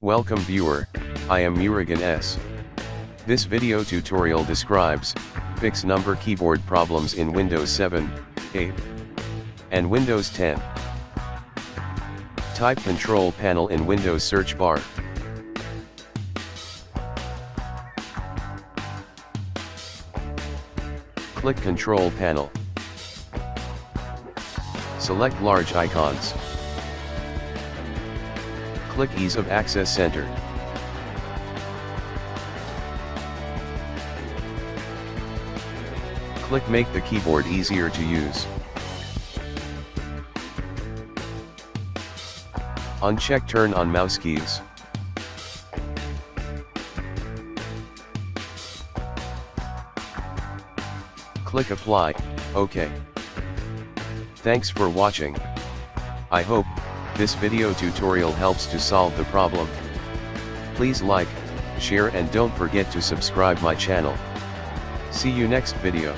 Welcome viewer, I am Murugan S. This video tutorial describes, fix number keyboard problems in Windows 7, 8, and Windows 10. Type Control Panel in Windows search bar. Click Control Panel. Select large icons. Click Ease of Access Center. Click Make the keyboard easier to use. Uncheck Turn on mouse keys. Click Apply, OK. Thanks for watching. I hope this video tutorial helps to solve the problem. Please like, share and don't forget to subscribe my channel. See you next video.